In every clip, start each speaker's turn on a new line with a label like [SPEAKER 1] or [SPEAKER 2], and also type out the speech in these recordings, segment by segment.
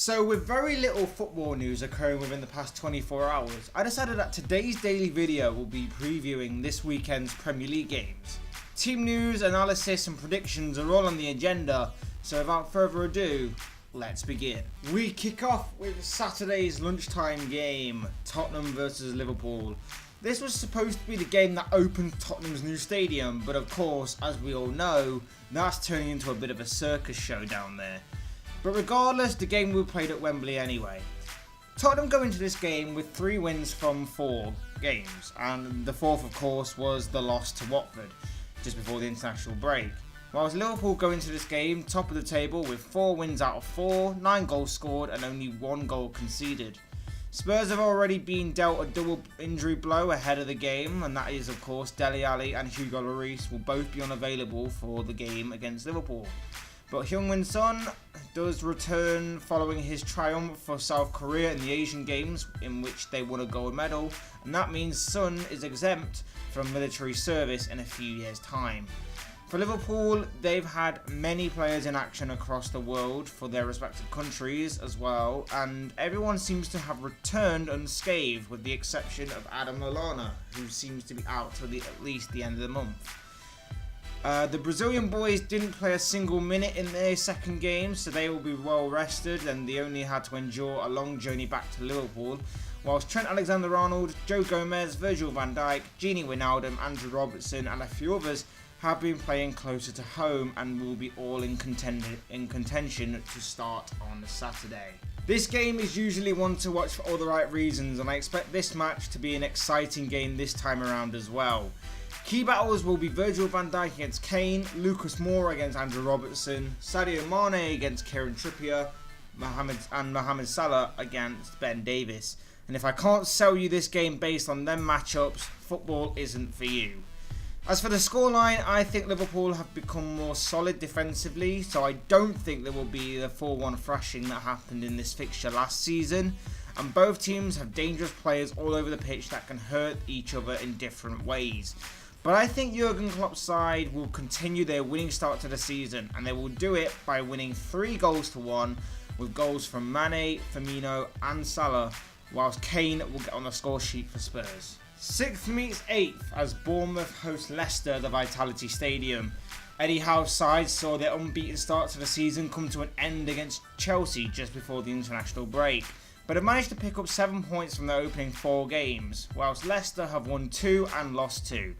[SPEAKER 1] So with very little football news occurring within the past 24 hours, I decided that today's daily video will be previewing this weekend's Premier League games. Team news, analysis and predictions are all on the agenda, so without further ado, let's begin. We kick off with Saturday's lunchtime game, Tottenham versus Liverpool. This was supposed to be the game that opened Tottenham's new stadium, but of course, as we all know, that's turning into a bit of a circus show down there. But regardless, the game will be played at Wembley anyway. Tottenham go into this game with 3 wins from 4 games, and the fourth of course was the loss to Watford, just before the international break. Whilst Liverpool go into this game top of the table with 4 wins out of 4, 9 goals scored and only 1 goal conceded. Spurs have already been dealt a double injury blow ahead of the game, and that is of course Dele Alli and Hugo Lloris will both be unavailable for the game against Liverpool. But Heung-min Son does return following his triumph for South Korea in the Asian Games, in which they won a gold medal, and that means Son is exempt from military service in a few years' time. For Liverpool, they've had many players in action across the world for their respective countries as well, and everyone seems to have returned unscathed with the exception of Adam Lallana, who seems to be out till at least the end of the month. The Brazilian boys didn't play a single minute in their second game, so they will be well rested, and they only had to endure a long journey back to Liverpool, whilst Trent Alexander-Arnold, Joe Gomez, Virgil van Dijk, Gini Wijnaldum, Andrew Robertson and a few others have been playing closer to home and will be all in contention to start on Saturday. This game is usually one to watch for all the right reasons, and I expect this match to be an exciting game this time around as well. Key battles will be Virgil van Dijk against Kane, Lucas Moura against Andrew Robertson, Sadio Mane against Kieran Trippier, Mohamed Salah against Ben Davies. And if I can't sell you this game based on them matchups, football isn't for you. As for the scoreline, I think Liverpool have become more solid defensively, so I don't think there will be the 4-1 thrashing that happened in this fixture last season. And both teams have dangerous players all over the pitch that can hurt each other in different ways. But I think Jurgen Klopp's side will continue their winning start to the season, and they will do it by winning 3-1 with goals from Mane, Firmino and Salah, whilst Kane will get on the score sheet for Spurs. 6th meets 8th as Bournemouth host Leicester at the Vitality Stadium. Eddie Howe's side saw their unbeaten start to the season come to an end against Chelsea just before the international break, but have managed to pick up 7 points from their opening 4 games, whilst Leicester have won 2 and lost 2.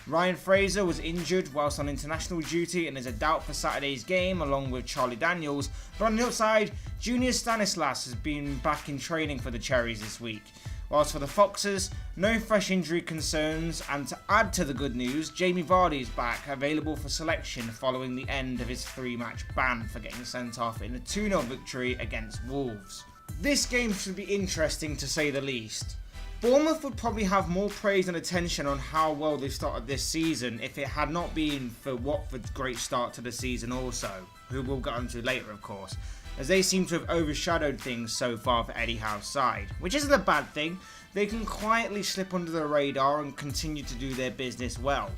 [SPEAKER 1] Ryan Fraser was injured whilst on international duty and is a doubt for Saturday's game along with Charlie Daniels, but on the upside, Junior Stanislas has been back in training for the Cherries this week. Whilst for the Foxes, no fresh injury concerns, and to add to the good news, Jamie Vardy is back, available for selection following the end of his 3-match ban for getting sent off in a 2-0 victory against Wolves. This game should be interesting to say the least. Bournemouth would probably have more praise and attention on how well they started this season if it had not been for Watford's great start to the season also, who we'll get onto later of course, as they seem to have overshadowed things so far for Eddie Howe's side, which isn't a bad thing. They can quietly slip under the radar and continue to do their business well.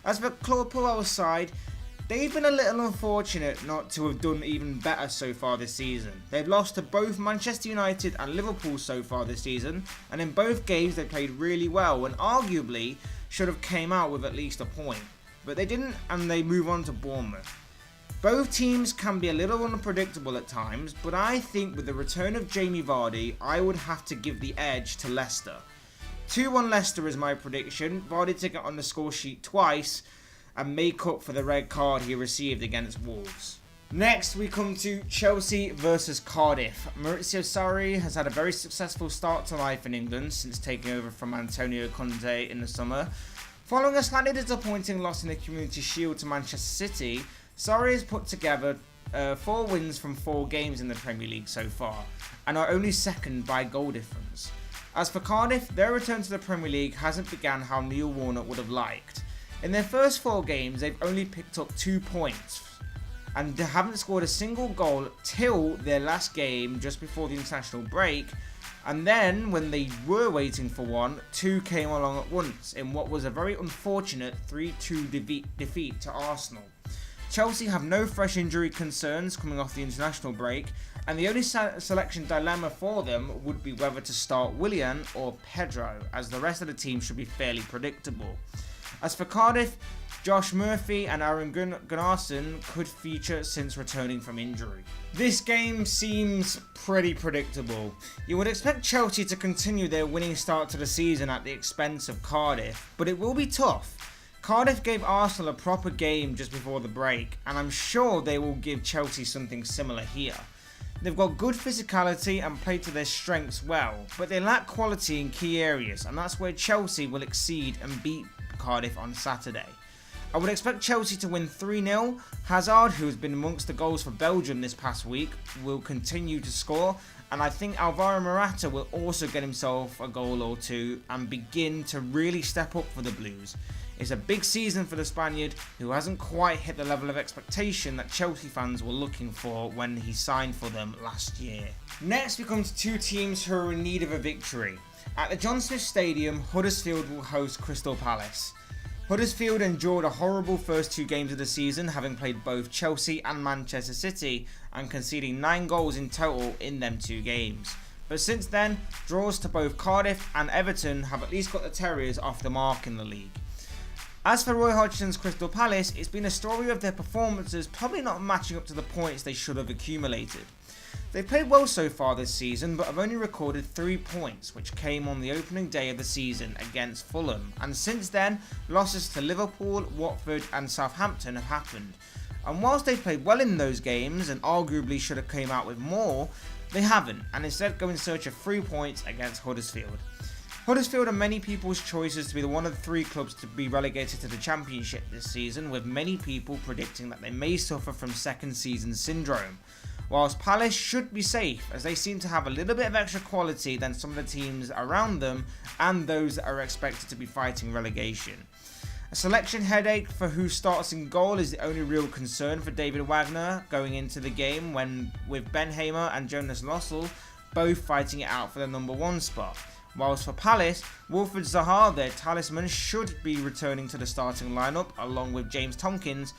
[SPEAKER 1] As for Claude Puel's side, they've been a little unfortunate not to have done even better so far this season. They've lost to both Manchester United and Liverpool so far this season, and in both games they played really well and arguably should have came out with at least a point. But they didn't, and they move on to Bournemouth. Both teams can be a little unpredictable at times, but I think with the return of Jamie Vardy, I would have to give the edge to Leicester. 2-1 Leicester is my prediction, Vardy to get on the score sheet twice and make up for the red card he received against Wolves. Next we come to Chelsea versus Cardiff. Maurizio Sarri has had a very successful start to life in England since taking over from Antonio Conte in the summer. Following a slightly disappointing loss in the Community Shield to Manchester City, Sarri has put together 4 wins from 4 games in the Premier League so far, and are only second by goal difference. As for Cardiff, their return to the Premier League hasn't begun how Neil Warnock would have liked. In their first 4 games, they've only picked up 2 points, and haven't scored a single goal till their last game just before the international break, and then when they were waiting for one, 2 came along at once in what was a very unfortunate 3-2 defeat to Arsenal. Chelsea have no fresh injury concerns coming off the international break, and the only selection dilemma for them would be whether to start Willian or Pedro, as the rest of the team should be fairly predictable. As for Cardiff, Josh Murphy and Aaron Gunnarsson could feature since returning from injury. This game seems pretty predictable. You would expect Chelsea to continue their winning start to the season at the expense of Cardiff, but it will be tough. Cardiff gave Arsenal a proper game just before the break, and I'm sure they will give Chelsea something similar here. They've got good physicality and play to their strengths well, but they lack quality in key areas, and that's where Chelsea will exceed and beat Cardiff on Saturday. I would expect Chelsea to win 3-0. Hazard, who has been amongst the goals for Belgium this past week, will continue to score, and I think Alvaro Morata will also get himself a goal or two and begin to really step up for the Blues. It's a big season for the Spaniard, who hasn't quite hit the level of expectation that Chelsea fans were looking for when he signed for them last year. Next we come to two teams who are in need of a victory. At the John Smith Stadium, Huddersfield will host Crystal Palace. Huddersfield endured a horrible first two games of the season, having played both Chelsea and Manchester City and conceding 9 goals in total in them 2 games. But since then, draws to both Cardiff and Everton have at least got the Terriers off the mark in the league. As for Roy Hodgson's Crystal Palace, it's been a story of their performances probably not matching up to the points they should have accumulated. They've played well so far this season, but have only recorded 3 points, which came on the opening day of the season against Fulham, and since then, losses to Liverpool, Watford and Southampton have happened. And whilst they've played well in those games and arguably should have came out with more, they haven't, and instead go in search of 3 points against Huddersfield. Huddersfield are many people's choices to be one of the 3 clubs to be relegated to the Championship this season, with many people predicting that they may suffer from second season syndrome. Whilst Palace should be safe, as they seem to have a little bit of extra quality than some of the teams around them and those that are expected to be fighting relegation. A selection headache for who starts in goal is the only real concern for David Wagner going into the game, with Ben Hamer and Jonas Lossell both fighting it out for the number 1 spot. Whilst for Palace, Wilfried Zaha, their talisman, should be returning to the starting lineup along with James Tompkins,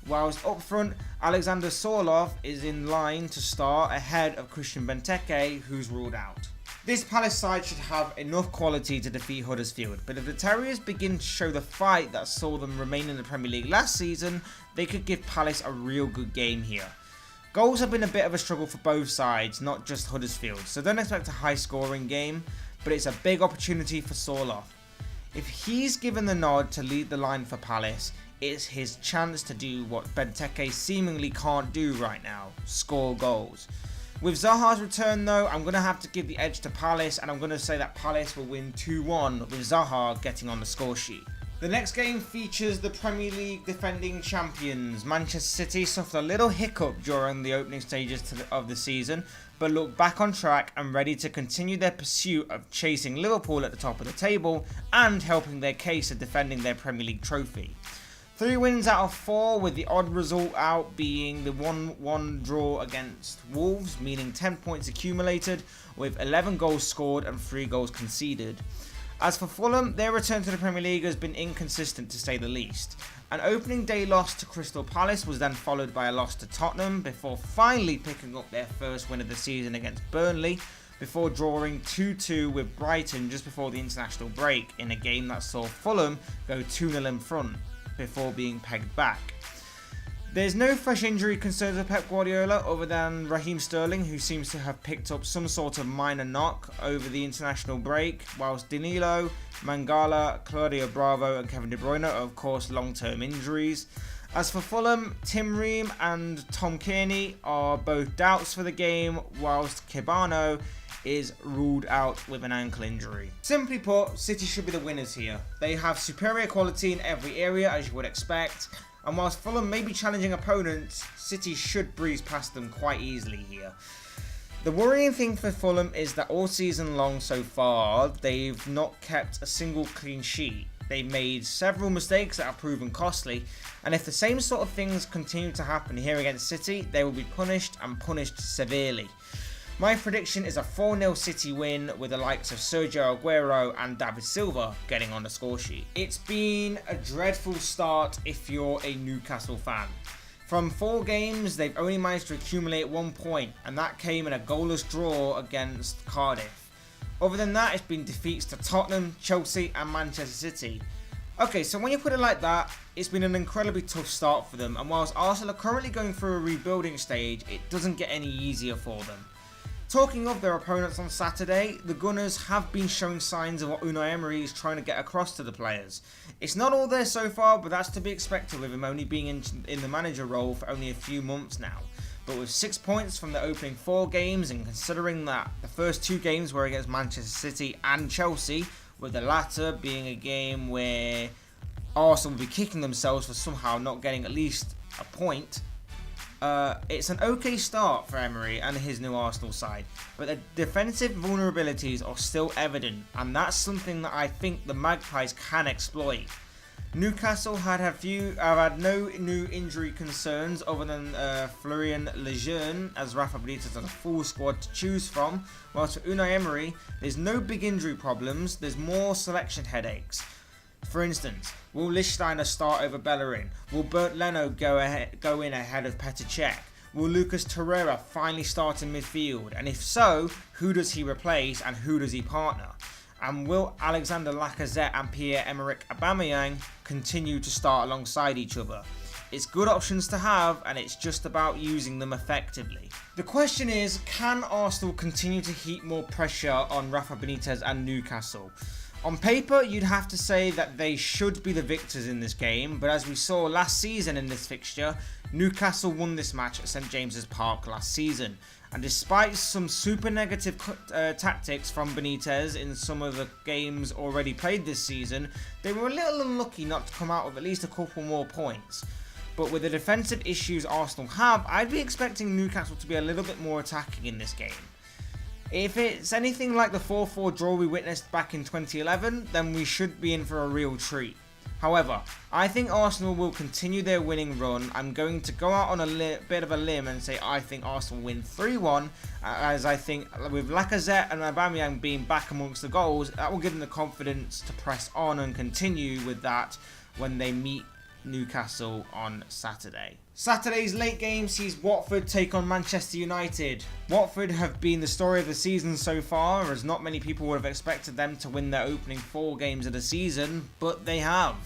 [SPEAKER 1] whilst up front, Alexander Sorloth is in line to start ahead of Christian Benteke, who's ruled out. This Palace side should have enough quality to defeat Huddersfield, but if the Terriers begin to show the fight that saw them remain in the Premier League last season, they could give Palace a real good game here. Goals have been a bit of a struggle for both sides, not just Huddersfield, so don't expect a high scoring game, but it's a big opportunity for Sorloth. If he's given the nod to lead the line for Palace, it's his chance to do what Benteke seemingly can't do right now, score goals. With Zaha's return though, I'm going to have to give the edge to Palace, and I'm going to say that Palace will win 2-1 with Zaha getting on the score sheet. The next game features the Premier League defending champions. Manchester City suffered a little hiccup during the opening stages of the season, but look back on track and ready to continue their pursuit of chasing Liverpool at the top of the table and helping their case of defending their Premier League trophy. 3 wins out of 4, with the odd result out being the 1-1 draw against Wolves, meaning 10 points accumulated with 11 goals scored and 3 goals conceded. As for Fulham, their return to the Premier League has been inconsistent to say the least. An opening day loss to Crystal Palace was then followed by a loss to Tottenham before finally picking up their first win of the season against Burnley, before drawing 2-2 with Brighton just before the international break in a game that saw Fulham go 2-0 in front before being pegged back. There's no fresh injury concerns with Pep Guardiola other than Raheem Sterling, who seems to have picked up some sort of minor knock over the international break, whilst Danilo, Mangala, Claudio Bravo and Kevin De Bruyne are of course long-term injuries. As for Fulham, Tim Ream and Tom Kearney are both doubts for the game, whilst Kebano is ruled out with an ankle injury. Simply put, City should be the winners here. They have superior quality in every area, as you would expect, and whilst Fulham may be challenging opponents, City should breeze past them quite easily here. The worrying thing for Fulham is that all season long so far, they've not kept a single clean sheet. They've made several mistakes that have proven costly, and if the same sort of things continue to happen here against City, they will be punished, and punished severely. My prediction is a 4-0 City win with the likes of Sergio Aguero and David Silva getting on the score sheet. It's been a dreadful start if you're a Newcastle fan. From 4 games, they've only managed to accumulate 1 point, and that came in a goalless draw against Cardiff. Other than that, it's been defeats to Tottenham, Chelsea and Manchester City. Okay, so when you put it like that, it's been an incredibly tough start for them, and whilst Arsenal are currently going through a rebuilding stage, it doesn't get any easier for them. Talking of their opponents on Saturday, the Gunners have been showing signs of what Unai Emery is trying to get across to the players. It's not all there so far, but that's to be expected with him only being in the manager role for only a few months now. But with 6 points from the opening 4 games, and considering that the first 2 games were against Manchester City and Chelsea, with the latter being a game where Arsenal will be kicking themselves for somehow not getting at least a point, it's an okay start for Emery and his new Arsenal side, but the defensive vulnerabilities are still evident, and that's something that I think the Magpies can exploit. Newcastle have had no new injury concerns other than Florian Lejeune, as Rafa Benitez has a full squad to choose from, whilst for Unai Emery, there's no big injury problems, there's more selection headaches. For instance, will Lichtsteiner start over Bellerin? Will Bernd Leno go in ahead of Petr Cech? Will Lucas Torreira finally start in midfield? And if so, who does he replace and who does he partner? And will Alexander Lacazette and Pierre-Emerick Aubameyang continue to start alongside each other? It's good options to have, and it's just about using them effectively. The question is, can Arsenal continue to heap more pressure on Rafa Benitez and Newcastle? On paper, you'd have to say that they should be the victors in this game, but as we saw last season in this fixture, Newcastle won this match at St James's Park last season. And despite some super negative tactics from Benitez in some of the games already played this season, they were a little unlucky not to come out with at least a couple more points. But with the defensive issues Arsenal have, I'd be expecting Newcastle to be a little bit more attacking in this game. If it's anything like the 4-4 draw we witnessed back in 2011, then we should be in for a real treat. However, I think Arsenal will continue their winning run. I'm going to go out on a bit of a limb and say I think Arsenal win 3-1, as I think with Lacazette and Aubameyang being back amongst the goals, that will give them the confidence to press on and continue with that when they meet Newcastle on Saturday. Saturday's late game sees Watford take on Manchester United. Watford have been the story of the season so far, as not many people would have expected them to win their opening 4 games of the season, but they have.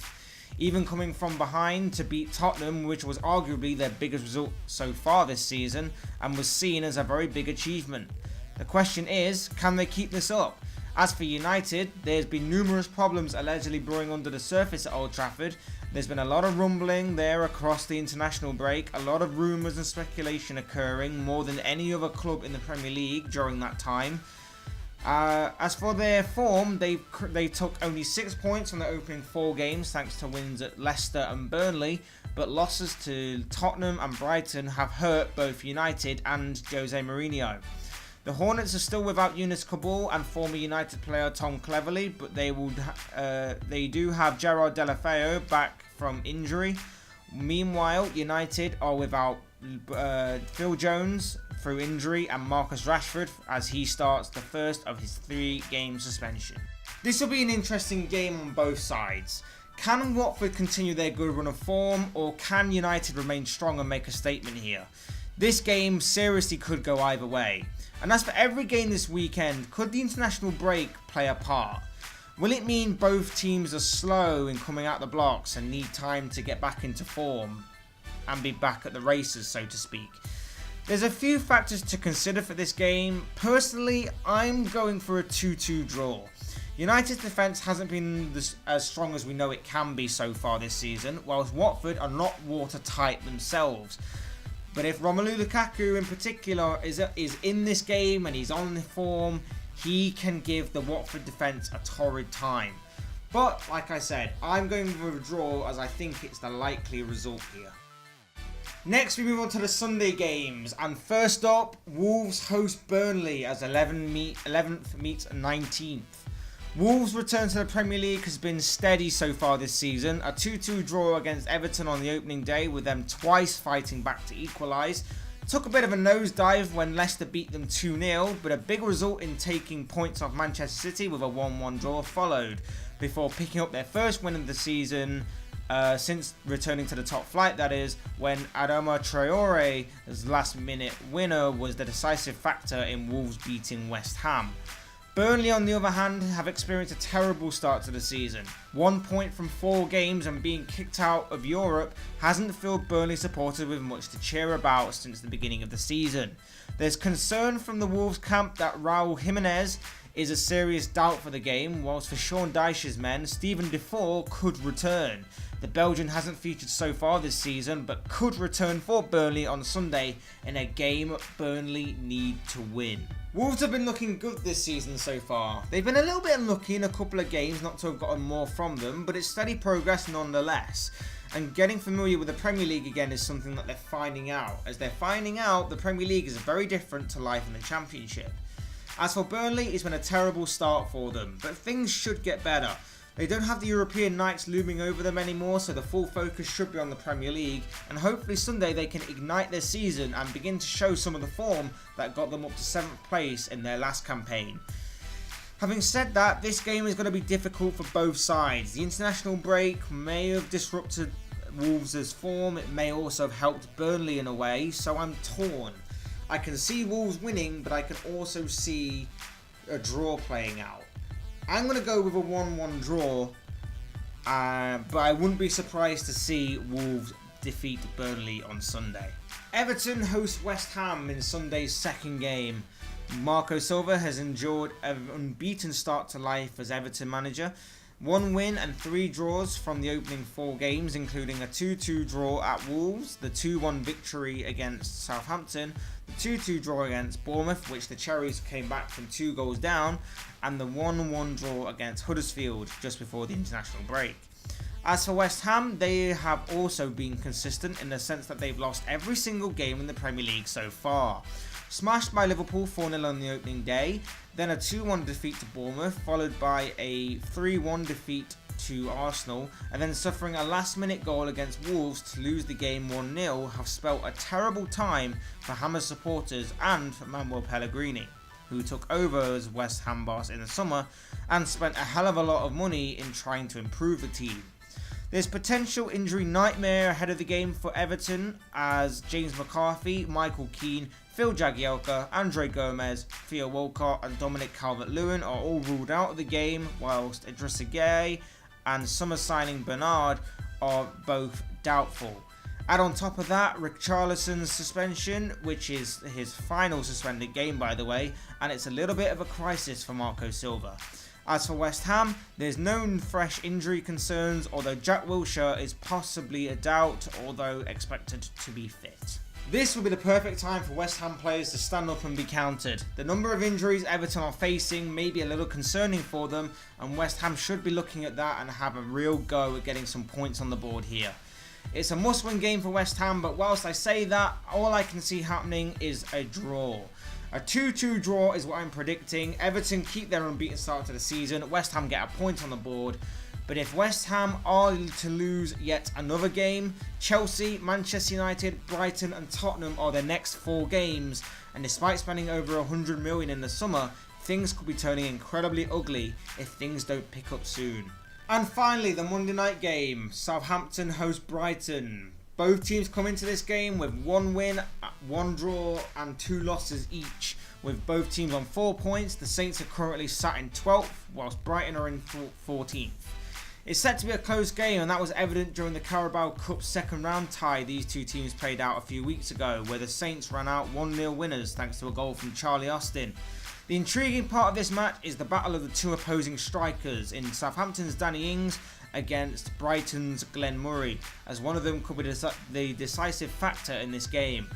[SPEAKER 1] Even coming from behind to beat Tottenham, which was arguably their biggest result so far this season, and was seen as a very big achievement. The question is, can they keep this up? As for United, there's been numerous problems allegedly brewing under the surface at Old Trafford. There's been a lot of rumbling there across the international break, a lot of rumours and speculation occurring, more than any other club in the Premier League during that time. As for their form, they took only 6 points from the opening 4 games thanks to wins at Leicester and Burnley, but losses to Tottenham and Brighton have hurt both United and Jose Mourinho. The Hornets are still without Yunus Kabul and former United player Tom Cleverley, but they do have Gerard Deulofeu back from injury. Meanwhile, United are without Phil Jones through injury and Marcus Rashford as he starts the first of his 3-game suspension. This will be an interesting game on both sides. Can Watford continue their good run of form, or can United remain strong and make a statement here? This game seriously could go either way. And as for every game this weekend, could the international break play a part? Will it mean both teams are slow in coming out the blocks and need time to get back into form and be back at the races, so to speak? There's a few factors to consider for this game. Personally, I'm going for a 2-2 draw. United's defence hasn't been as strong as we know it can be so far this season, whilst Watford are not watertight themselves. But if Romelu Lukaku in particular is in this game and he's on the form, he can give the Watford defence a torrid time. But like I said, I'm going with a draw as I think it's the likely result here. Next we move on to the Sunday games, and first up, Wolves host Burnley as 11th meets 19th. Wolves' return to the Premier League has been steady so far this season. A 2-2 draw against Everton on the opening day, with them twice fighting back to equalise. Took a bit of a nosedive when Leicester beat them 2-0, but a big result in taking points off Manchester City with a 1-1 draw followed, before picking up their first win of the season since returning to the top flight, that is, when Adama Traore's last minute winner was the decisive factor in Wolves beating West Ham. Burnley, on the other hand, have experienced a terrible start to the season. 1 point from 4 games and being kicked out of Europe hasn't filled Burnley supporters with much to cheer about since the beginning of the season. There's concern from the Wolves camp that Raul Jimenez is a serious doubt for the game, whilst for Sean Dyche's men, Stephen Defoe could return. The Belgian hasn't featured so far this season, but could return for Burnley on Sunday in a game Burnley need to win. Wolves have been looking good this season so far. They've been a little bit unlucky in a couple of games not to have gotten more from them, but it's steady progress nonetheless. And getting familiar with the Premier League again is something that they're finding out. As they're finding out, the Premier League is very different to life in the Championship. As for Burnley, it's been a terrible start for them, but things should get better. They don't have the European nights looming over them anymore, so the full focus should be on the Premier League, and hopefully Sunday they can ignite their season and begin to show some of the form that got them up to 7th place in their last campaign. Having said that, this game is going to be difficult for both sides. The international break may have disrupted Wolves' form, it may also have helped Burnley in a way, so I'm torn. I can see Wolves winning, but I can also see a draw playing out. I'm going to go with a 1-1 draw, but I wouldn't be surprised to see Wolves defeat Burnley on Sunday. Everton host West Ham in Sunday's second game. Marco Silva has endured an unbeaten start to life as Everton manager. 1 win and 3 draws from the opening 4 games, including a 2-2 draw at Wolves, the 2-1 victory against Southampton, the 2-2 draw against Bournemouth, which the Cherries came back from 2 goals down, and the 1-1 draw against Huddersfield just before the international break. As for West Ham, they have also been consistent in the sense that they've lost every single game in the Premier League so far. Smashed by Liverpool 4-0 on the opening day, then a 2-1 defeat to Bournemouth, followed by a 3-1 defeat to Arsenal, and then suffering a last-minute goal against Wolves to lose the game 1-0 have spelt a terrible time for Hammers supporters and for Manuel Pellegrini, who took over as West Ham boss in the summer and spent a hell of a lot of money in trying to improve the team. There's potential injury nightmare ahead of the game for Everton as James McCarthy, Michael Keane, Phil Jagielka, Andre Gomez, Theo Walcott and Dominic Calvert-Lewin are all ruled out of the game, whilst Idrissa Gueye and summer signing Bernard are both doubtful. Add on top of that Richarlison's suspension, which is his final suspended game by the way, and it's a little bit of a crisis for Marco Silva. As for West Ham, there's no fresh injury concerns, although Jack Wilshere is possibly a doubt, although expected to be fit. This will be the perfect time for West Ham players to stand up and be counted. The number of injuries Everton are facing may be a little concerning for them, and West Ham should be looking at that and have a real go at getting some points on the board here. It's a must-win game for West Ham, but whilst I say that, all I can see happening is a draw. A 2-2 draw is what I'm predicting. Everton keep their unbeaten start to the season. West Ham get a point on the board. But if West Ham are to lose yet another game, Chelsea, Manchester United, Brighton and Tottenham are their next 4 games. And despite spending over 100 million in the summer, things could be turning incredibly ugly if things don't pick up soon. And finally, the Monday night game. Southampton host Brighton. Both teams come into this game with 1 win, 1 draw and 2 losses each. With both teams on 4 points, the Saints are currently sat in 12th, whilst Brighton are in 14th. It's set to be a close game, and that was evident during the Carabao Cup second round tie these two teams played out a few weeks ago, where the Saints ran out 1-0 winners thanks to a goal from Charlie Austin. The intriguing part of this match is the battle of the 2 opposing strikers in Southampton's Danny Ings against Brighton's Glenn Murray, as one of them could be the decisive factor in this game.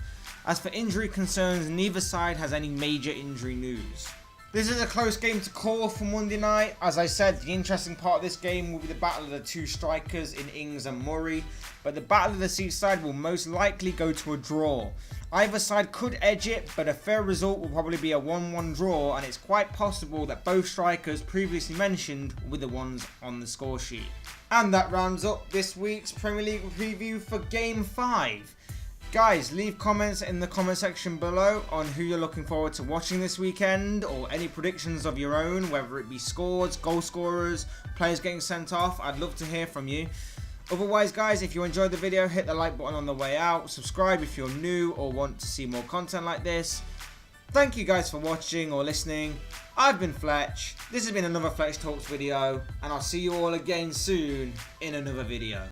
[SPEAKER 1] As for injury concerns, neither side has any major injury news. This is a close game to call for Monday night. As I said, the interesting part of this game will be the battle of the 2 strikers in Ings and Murray, but the battle of the seaside will most likely go to a draw. Either side could edge it, but a fair result will probably be a 1-1 draw, and it's quite possible that both strikers previously mentioned will be the ones on the score sheet. And that rounds up this week's Premier League preview for Game 5. Guys, leave comments in the comment section below on who you're looking forward to watching this weekend, or any predictions of your own, whether it be scores, goal scorers, players getting sent off. I'd love to hear from you. Otherwise guys, if you enjoyed the video, hit the like button on the way out, subscribe if you're new or want to see more content like this. Thank you guys for watching or listening. I've been Fletch, this has been another Fletch Talks video, and I'll see you all again soon in another video.